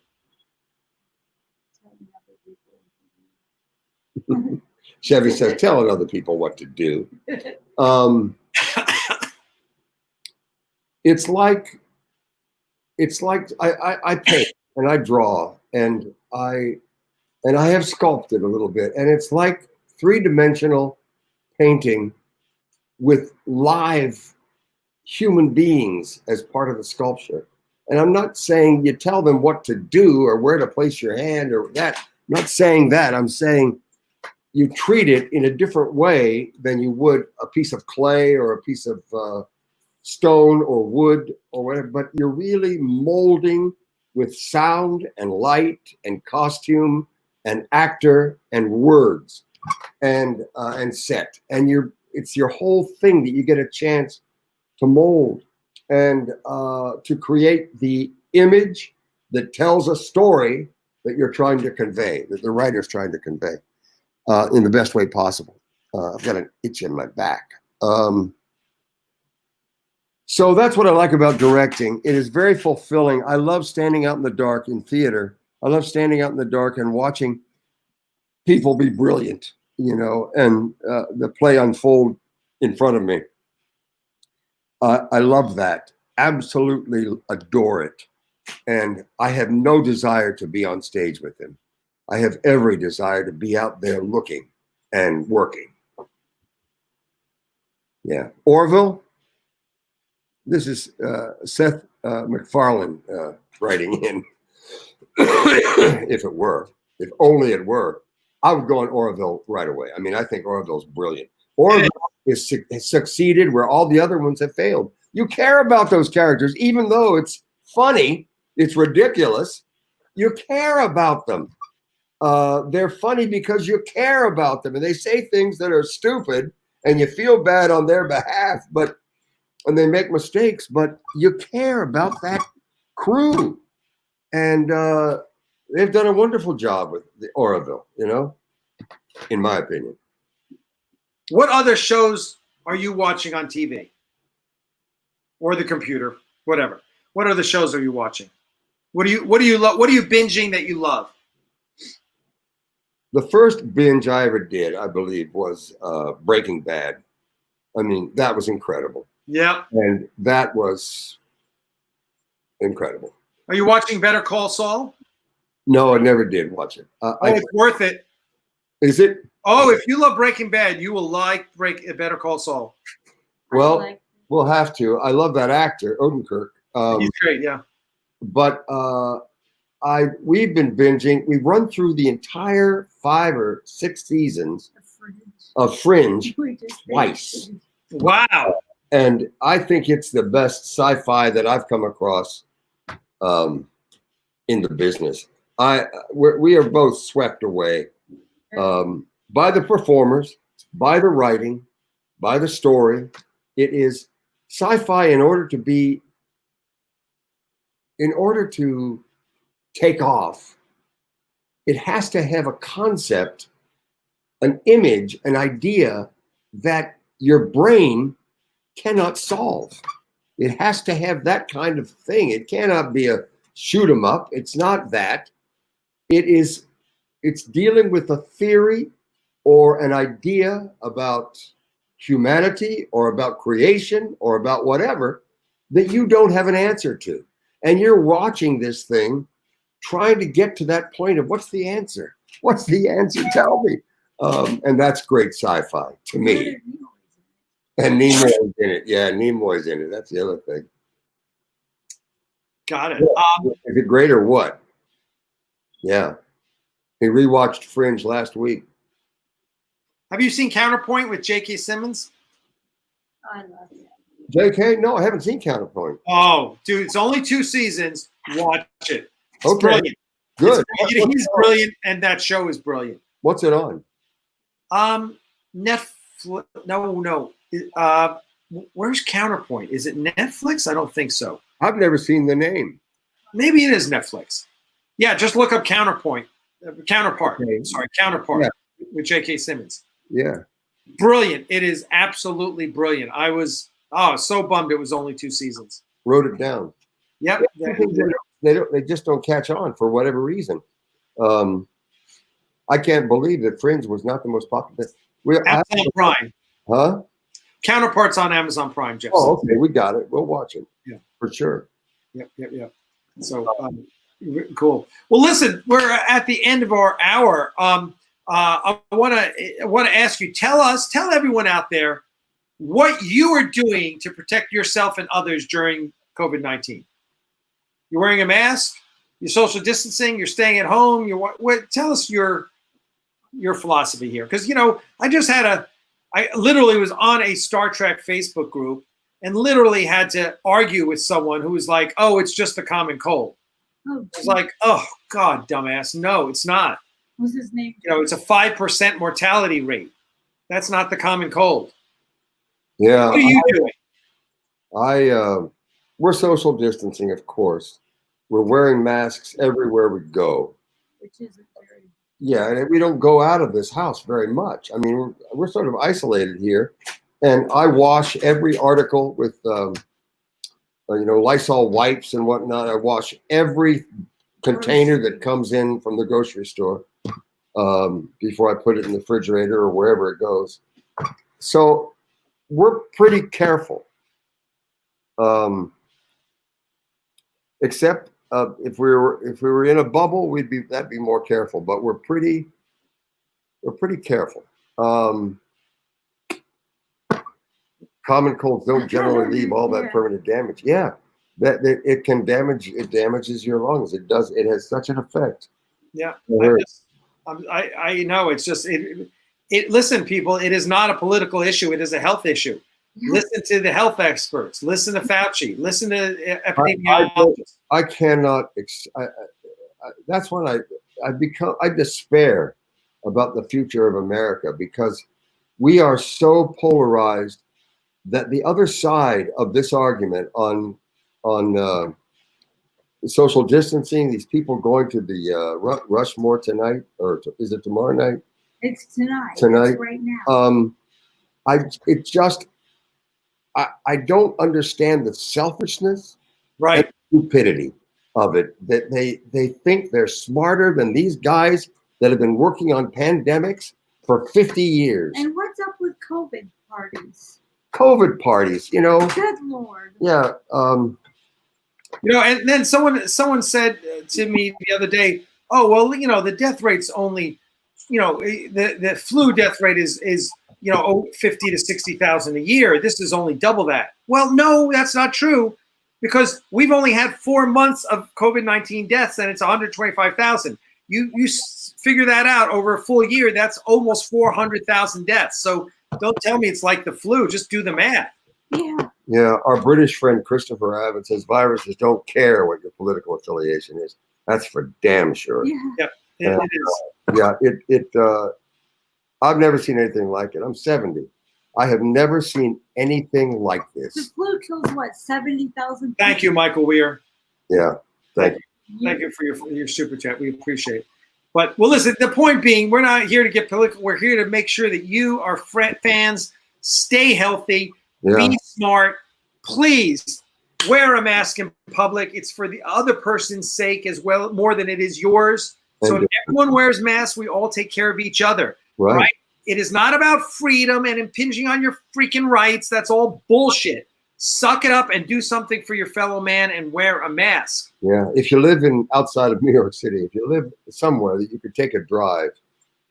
Chevy says, telling other people what to do. It's like I paint and I draw and I have sculpted a little bit, and it's like 3-dimensional painting with live human beings as part of the sculpture. And I'm not saying you tell them what to do or where to place your hand or that. I'm not saying that. I'm saying you treat it in a different way than you would a piece of clay or a piece of stone or wood or whatever, but you're really molding with sound and light and costume and actor and words and set. And it's your whole thing that you get a chance to mold and to create the image that tells a story that you're trying to convey, that the writer's trying to convey in the best way possible. I've got an itch in my back. So that's what I like about directing. It is very fulfilling. I love standing out in the dark in theater. I love standing out in the dark and watching people be brilliant, you know, and the play unfold in front of me. I love that. Absolutely adore it. And I have no desire to be on stage with him. I have every desire to be out there looking and working. Yeah. Orville, this is Seth MacFarlane writing in. If only it were, I would go on Orville right away. I mean, I think Orville's brilliant. Orville has succeeded where all the other ones have failed. You care about those characters, even though it's funny, it's ridiculous. You care about them. They're funny because you care about them, and they say things that are stupid, and you feel bad on their behalf, and they make mistakes, but you care about that crew. And they've done a wonderful job with the Orville, you know, in my opinion. What other shows are you watching on TV or the computer, whatever? What other shows are you watching? What do you love? What are you binging that you love? The first binge I ever did, I believe, was Breaking Bad. I mean, that was incredible. Yeah. And that was incredible. Are you watching Better Call Saul? No, I never did watch it. It's worth it. Is it? Oh, if you love Breaking Bad, you will like Better Call Saul. Well, we'll have to. I love that actor, Odenkirk. He's great, yeah. But we've been binging. We've run through the entire 5 or 6 seasons of Fringe twice. Wow. And I think it's the best sci-fi that I've come across in the business. We are both swept away by the performers, by the writing, by the story. It is sci-fi in order to take off. It has to have a concept, an image, an idea that your brain cannot solve. It has to have that kind of thing. It cannot be a shoot 'em up. It's not that. It's dealing with a theory or an idea about humanity or about creation or about whatever that you don't have an answer to. And you're watching this thing trying to get to that point of what's the answer? What's the answer? Tell me. And that's great sci-fi to me. And Nimoy's in it. Yeah, Nimoy's in it. That's the other thing. Got it. Is it great or what? Yeah. He rewatched Fringe last week. Have you seen Counterpoint with J.K. Simmons? I love it. JK? No, I haven't seen Counterpoint. Oh, dude, it's only 2 seasons. Watch it. It's Okay. brilliant. Good. He's brilliant, and that show is brilliant. What's it on? Netflix. No. Where's Counterpoint? Is it Netflix? I don't think so. I've never seen the name. Maybe it is Netflix. Yeah, just look up Counterpoint. Counterpart. Okay. Sorry, Counterpart Yeah. with J.K. Simmons. Yeah. Brilliant. It is absolutely brilliant. I was so bummed it was only 2 seasons. Wrote it down. Yep. They just don't catch on for whatever reason. I can't believe that Fringe was not the most popular. Amazon Prime. Huh? Counterpart's on Amazon Prime, Jeff. Oh, okay. We got it. We'll watch it. Yeah. For sure. Yep. So cool. Well, listen, we're at the end of our hour. I want to ask you, tell everyone out there what you are doing to protect yourself and others during COVID-19. You're wearing a mask, you're social distancing, you're staying at home. Tell us your philosophy here, because I literally was on a Star Trek Facebook group and literally had to argue with someone who was like, "Oh, it's just the common cold." Oh, I was like, "Oh God, dumbass! No, it's not. what's his name? It's a 5% mortality rate. That's not the common cold." Yeah. What are you doing? We're social distancing, of course. We're wearing masks everywhere we go. Which isn't very. Yeah, and we don't go out of this house very much. I mean, we're sort of isolated here, and I wash every article with, Lysol wipes and whatnot. I wash every container that comes in from the grocery store before I put it in the refrigerator or wherever it goes. So we're pretty careful, except if we were in a bubble, that'd be more careful. But we're pretty careful. Common colds don't generally leave all that permanent damage. Yeah, that it can damage. It damages your lungs. It does. It has such an effect. Yeah, I know. It's just listen, people. It is not a political issue. It is a health issue. Yeah. Listen to the health experts. Listen to Fauci. Listen to epidemiologists. I cannot. That's when I despair about the future of America, because we are so polarized that the other side of this argument on social distancing, these people going to the Rushmore tonight, or is it tomorrow night? It's tonight. Tonight, it's right now. I don't understand the selfishness, right, and stupidity of it. That they think they're smarter than these guys that have been working on pandemics for 50 years. And what's up with COVID parties? COVID parties, Good Lord. Yeah. And then someone said to me the other day, "Oh, well, the death rate's only, the flu death rate is 50 to 60,000 a year. This is only double that." Well, no, that's not true, because we've only had 4 months of COVID-19 deaths, and it's 125,000. You figure that out over a full year. That's almost 400,000 deaths. So don't tell me it's like the flu. Just do the math. Yeah. Yeah. Our British friend Christopher Abbott says viruses don't care what your political affiliation is. That's for damn sure. Yeah. It is. Yeah. I've never seen anything like it. I'm 70. I have never seen anything like this. The flu kills what, 70,000 people? Thank you, Michael Weir. Yeah. Thank you. Thank you for your super chat. We appreciate it. But, well, listen, the point being, we're not here to get political. We're here to make sure that you, our fans, stay healthy, be smart. Please wear a mask in public. It's for the other person's sake as well, more than it is yours. So if everyone wears masks, we all take care of each other. Right? It is not about freedom and impinging on your freaking rights. That's all bullshit. Suck it up and do something for your fellow man and wear a mask. Yeah. If you live outside of New York City, if you live somewhere that you could take a drive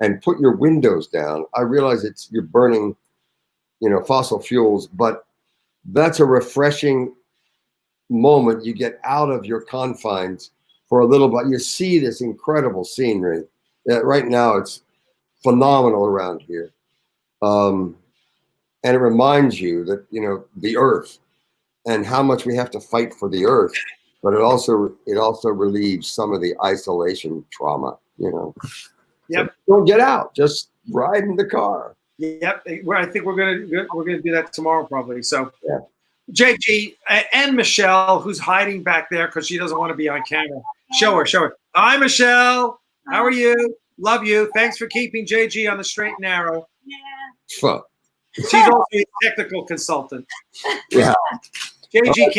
and put your windows down, I realize you're burning, fossil fuels, but that's a refreshing moment. You get out of your confines for a little bit. You see this incredible scenery. Right now, it's phenomenal around here. And it reminds you that, you know, the earth and how much we have to fight for the earth, but it also relieves some of the isolation trauma, you know. Yep. So don't get out, just ride in the car. Yep. I think we're gonna do that tomorrow probably. So yeah. JG and Michelle, who's hiding back there because she doesn't want to be on camera. Show her. Hi, Michelle. How are you? Love you. Thanks for keeping JG on the straight and narrow. Yeah. Fuck. She's also a technical consultant. Yeah. JG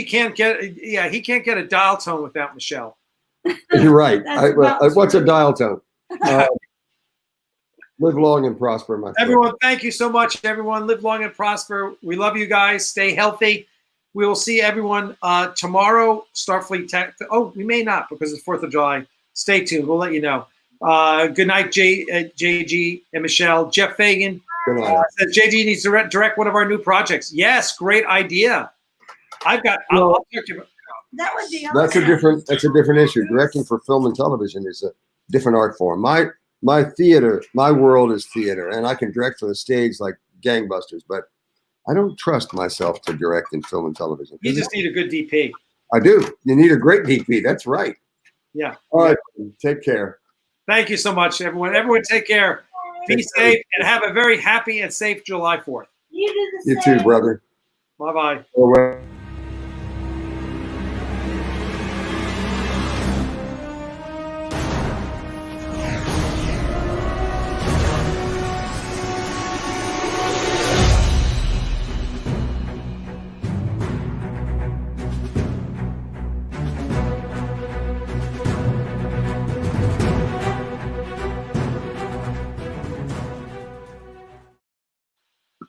can't get. Yeah, he can't get a dial tone without Michelle. You're right. That's What's a dial tone? Live long and prosper, my friend. Everyone, thank you so much. Everyone, live long and prosper. We love you guys. Stay healthy. We will see everyone tomorrow. Starfleet Tech. Oh, we may not because it's 4th of July. Stay tuned. We'll let you know. Good night, JG and Michelle. Jeff Fagan says JG needs to direct one of our new projects. Yes, great idea. I'll talk to you. That would be That's a different issue. Directing for film and television is a different art form. My theater, my world is theater, and I can direct for the stage like gangbusters, but I don't trust myself to direct in film and television. You just need a good DP. I do. You need a great DP. That's right. Yeah. All right. Take care. Thank you so much, everyone. Everyone take care. Be safe and have a very happy and safe July 4th. You do the You same. too, brother. Bye-bye. Bye-bye.